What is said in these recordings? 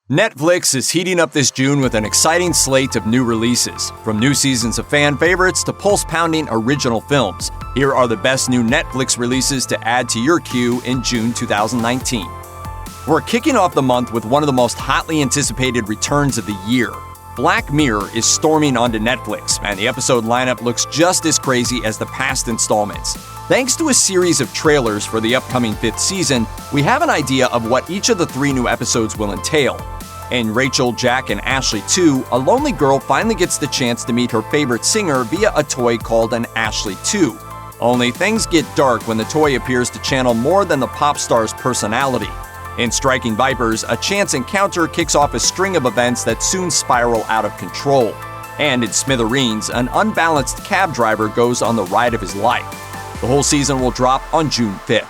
Netflix is heating up this June with an exciting slate of new releases. From new seasons of fan favorites to pulse-pounding original films, here are the best new Netflix releases to add to your queue in June 2019. We're kicking off the month with one of the most hotly anticipated returns of the year. Black Mirror is storming onto Netflix, and the episode lineup looks just as crazy as the past installments. Thanks to a series of trailers for the upcoming 5th season, we have an idea of what each of the 3 new episodes will entail. In Rachel, Jack, and Ashley 2, a lonely girl finally gets the chance to meet her favorite singer via a toy called an Ashley 2. Only things get dark when the toy appears to channel more than the pop star's personality. In Striking Vipers, a chance encounter kicks off a string of events that soon spiral out of control. And in Smithereens, an unbalanced cab driver goes on the ride of his life. The whole season will drop on June 5th.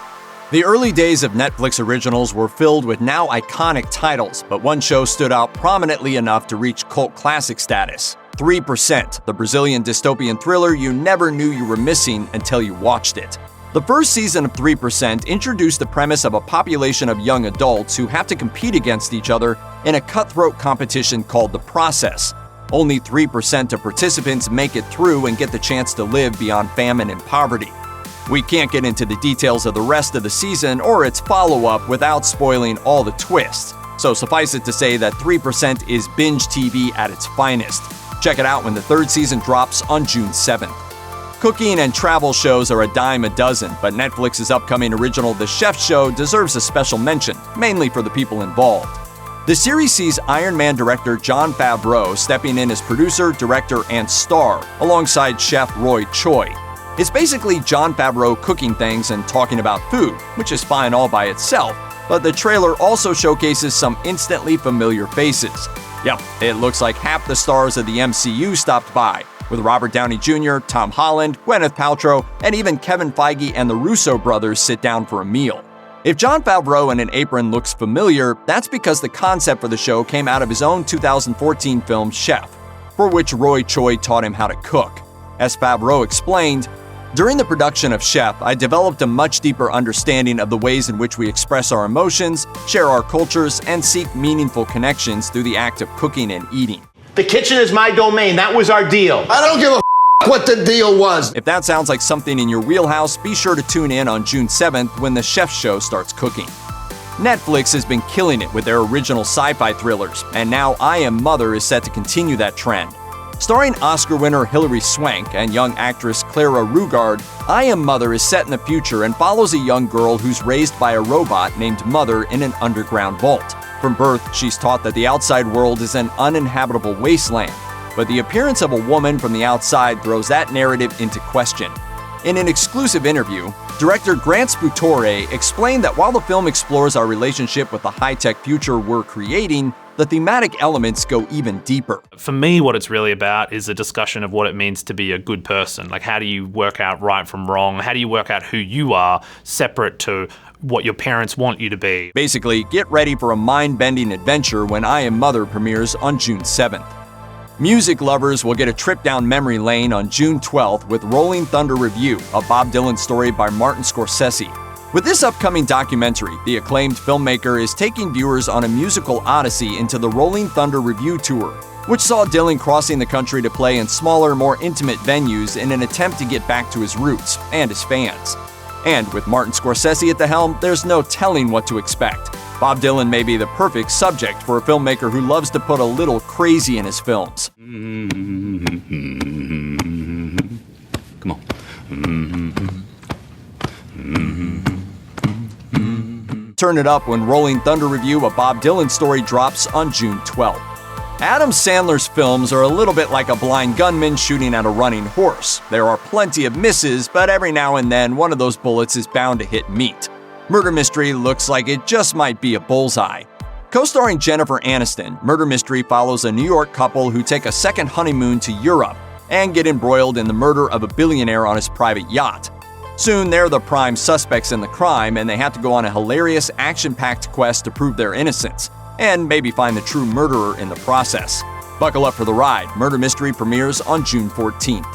The early days of Netflix originals were filled with now iconic titles, but one show stood out prominently enough to reach cult classic status. 3%, the Brazilian dystopian thriller you never knew you were missing until you watched it. The first season of 3% introduced the premise of a population of young adults who have to compete against each other in a cutthroat competition called The Process. Only 3% of participants make it through and get the chance to live beyond famine and poverty. We can't get into the details of the rest of the season or its follow-up without spoiling all the twists, so suffice it to say that 3% is binge TV at its finest. Check it out when the 3rd season drops on June 7th. Cooking and travel shows are a dime a dozen, but Netflix's upcoming original The Chef Show deserves a special mention, mainly for the people involved. The series sees Iron Man director Jon Favreau stepping in as producer, director, and star, alongside chef Roy Choi. It's basically Jon Favreau cooking things and talking about food, which is fine all by itself, but the trailer also showcases some instantly familiar faces. Yep, it looks like half the stars of the MCU stopped by, with Robert Downey Jr., Tom Holland, Gwyneth Paltrow, and even Kevin Feige and the Russo brothers sit down for a meal. If Jon Favreau in an apron looks familiar, that's because the concept for the show came out of his own 2014 film Chef, for which Roy Choi taught him how to cook. As Favreau explained, "During the production of Chef, I developed a much deeper understanding of the ways in which we express our emotions, share our cultures, and seek meaningful connections through the act of cooking and eating." The kitchen is my domain. That was our deal. I don't give a what the deal was. If that sounds like something in your wheelhouse, be sure to tune in on June 7th when The Chef Show starts cooking. Netflix has been killing it with their original sci-fi thrillers, and now I Am Mother is set to continue that trend. Starring Oscar winner Hilary Swank and young actress Clara Rugaard, I Am Mother is set in the future and follows a young girl who's raised by a robot named Mother in an underground vault. From birth, she's taught that the outside world is an uninhabitable wasteland, but the appearance of a woman from the outside throws that narrative into question. In an exclusive interview, director Grant Sputore explained that while the film explores our relationship with the high-tech future we're creating, the thematic elements go even deeper. For me, what it's really about is a discussion of what it means to be a good person. Like, how do you work out right from wrong? How do you work out who you are separate to what your parents want you to be? Basically, get ready for a mind-bending adventure when I Am Mother premieres on June 7th. Music lovers will get a trip down memory lane on June 12th with Rolling Thunder Revue, a Bob Dylan story by Martin Scorsese. With this upcoming documentary, the acclaimed filmmaker is taking viewers on a musical odyssey into the Rolling Thunder Revue tour, which saw Dylan crossing the country to play in smaller, more intimate venues in an attempt to get back to his roots and his fans. And with Martin Scorsese at the helm, there's no telling what to expect. Bob Dylan may be the perfect subject for a filmmaker who loves to put a little crazy in his films. Come on. Turn it up when Rolling Thunder Revue, a Bob Dylan story, drops on June 12th. Adam Sandler's films are a little bit like a blind gunman shooting at a running horse. There are plenty of misses, but every now and then one of those bullets is bound to hit meat. Murder Mystery looks like it just might be a bullseye. Co-starring Jennifer Aniston, Murder Mystery follows a New York couple who take a second honeymoon to Europe and get embroiled in the murder of a billionaire on his private yacht. Soon, they're the prime suspects in the crime, and they have to go on a hilarious, action-packed quest to prove their innocence, and maybe find the true murderer in the process. Buckle up for the ride. Murder Mystery premieres on June 14th.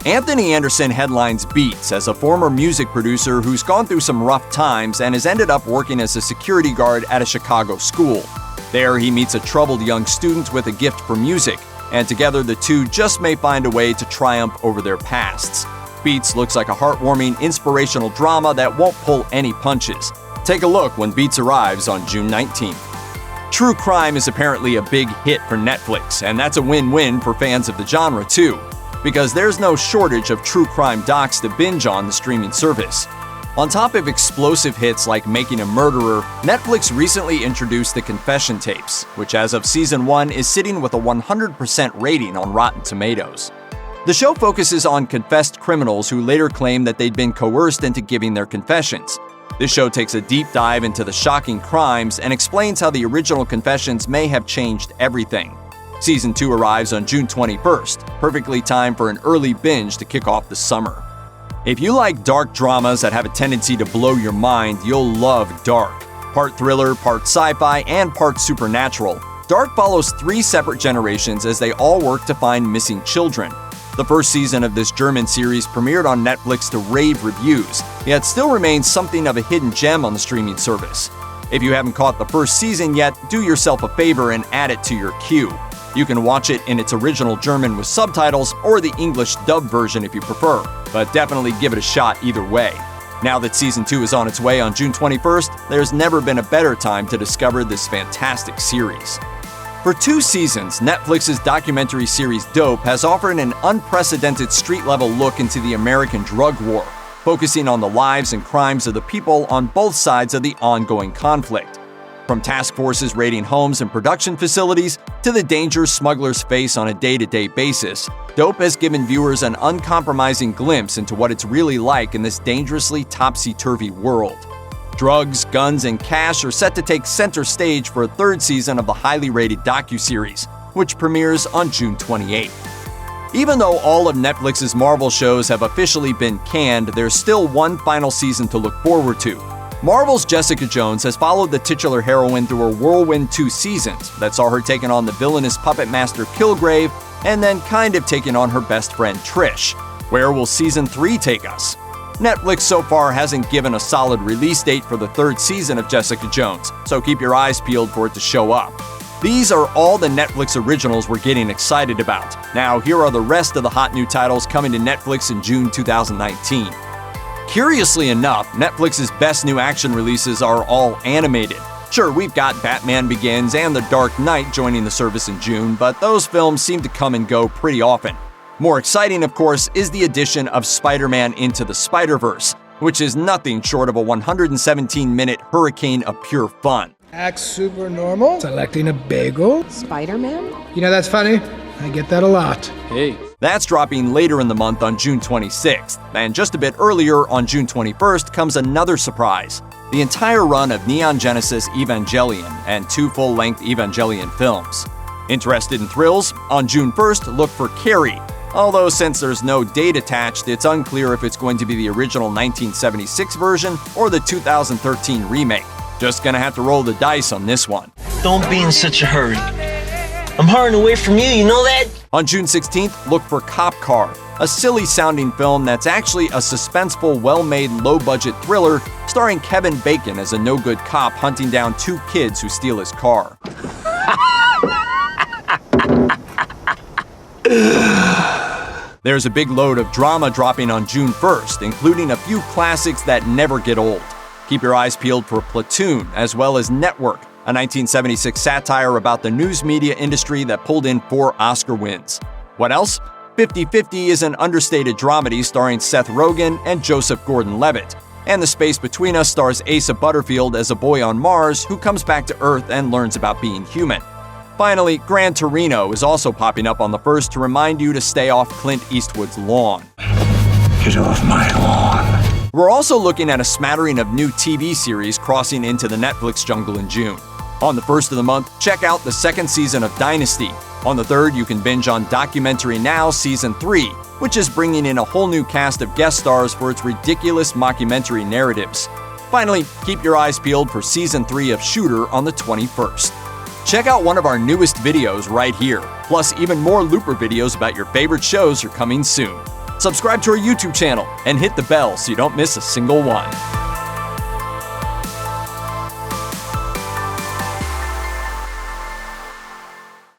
Anthony Anderson headlines Beats as a former music producer who's gone through some rough times and has ended up working as a security guard at a Chicago school. There, he meets a troubled young student with a gift for music, and together the two just may find a way to triumph over their pasts. Beats looks like a heartwarming, inspirational drama that won't pull any punches. Take a look when Beats arrives on June 19th. True crime is apparently a big hit for Netflix, and that's a win-win for fans of the genre too, because there's no shortage of true crime docs to binge on the streaming service. On top of explosive hits like Making a Murderer, Netflix recently introduced the Confession Tapes, which as of season 1 is sitting with a 100% rating on Rotten Tomatoes. The show focuses on confessed criminals who later claim that they'd been coerced into giving their confessions. This show takes a deep dive into the shocking crimes and explains how the original confessions may have changed everything. Season 2 arrives on June 21st, perfectly timed for an early binge to kick off the summer. If you like dark dramas that have a tendency to blow your mind, you'll love Dark. Part thriller, part sci-fi, and part supernatural, Dark follows 3 separate generations as they all work to find missing children. The first season of this German series premiered on Netflix to rave reviews, yet still remains something of a hidden gem on the streaming service. If you haven't caught the first season yet, do yourself a favor and add it to your queue. You can watch it in its original German with subtitles or the English dub version if you prefer, but definitely give it a shot either way. Now that season 2 is on its way on June 21st, there's never been a better time to discover this fantastic series. For 2 seasons, Netflix's documentary series Dope has offered an unprecedented street-level look into the American drug war, focusing on the lives and crimes of the people on both sides of the ongoing conflict. From task forces raiding homes and production facilities to the dangers smugglers face on a day-to-day basis, Dope has given viewers an uncompromising glimpse into what it's really like in this dangerously topsy-turvy world. Drugs, guns, and cash are set to take center stage for a 3rd season of the highly rated docuseries, which premieres on June 28th. Even though all of Netflix's Marvel shows have officially been canned, there's still one final season to look forward to. Marvel's Jessica Jones has followed the titular heroine through her whirlwind 2 seasons that saw her taking on the villainous puppet master Kilgrave and then kind of taking on her best friend Trish. Where will season 3 take us? Netflix so far hasn't given a solid release date for the 3rd season of Jessica Jones, so keep your eyes peeled for it to show up. These are all the Netflix originals we're getting excited about. Now, here are the rest of the hot new titles coming to Netflix in June 2019. Curiously enough, Netflix's best new action releases are all animated. Sure, we've got Batman Begins and The Dark Knight joining the service in June, but those films seem to come and go pretty often. More exciting, of course, is the addition of Spider-Man Into the Spider-Verse, which is nothing short of a 117-minute hurricane of pure fun. Act super normal. Selecting a bagel. Spider-Man? You know, that's funny. I get that a lot. Hey. That's dropping later in the month on June 26th, and just a bit earlier on June 21st comes another surprise: the entire run of Neon Genesis Evangelion and 2 full-length Evangelion films. Interested in thrills? On June 1st, look for Carrie. Although since there's no date attached, it's unclear if it's going to be the original 1976 version or the 2013 remake. Just gonna have to roll the dice on this one. Don't be in such a hurry. I'm hurrying away from you, you know that? On June 16th, look for Cop Car, a silly-sounding film that's actually a suspenseful, well-made, low-budget thriller starring Kevin Bacon as a no-good cop hunting down 2 kids who steal his car. There's a big load of drama dropping on June 1st, including a few classics that never get old. Keep your eyes peeled for Platoon, as well as Network, a 1976 satire about the news media industry that pulled in 4 Oscar wins. What else? 50-50 is an understated dramedy starring Seth Rogen and Joseph Gordon-Levitt. And The Space Between Us stars Asa Butterfield as a boy on Mars who comes back to Earth and learns about being human. Finally, Gran Torino is also popping up on the 1st to remind you to stay off Clint Eastwood's lawn. Get off my lawn. We're also looking at a smattering of new TV series crossing into the Netflix jungle in June. On the 1st of the month, check out the 2nd season of Dynasty. On the 3rd, you can binge on Documentary Now Season 3, which is bringing in a whole new cast of guest stars for its ridiculous mockumentary narratives. Finally, keep your eyes peeled for Season 3 of Shooter on the 21st. Check out one of our newest videos right here. Plus, even more Looper videos about your favorite shows are coming soon. Subscribe to our YouTube channel and hit the bell so you don't miss a single one.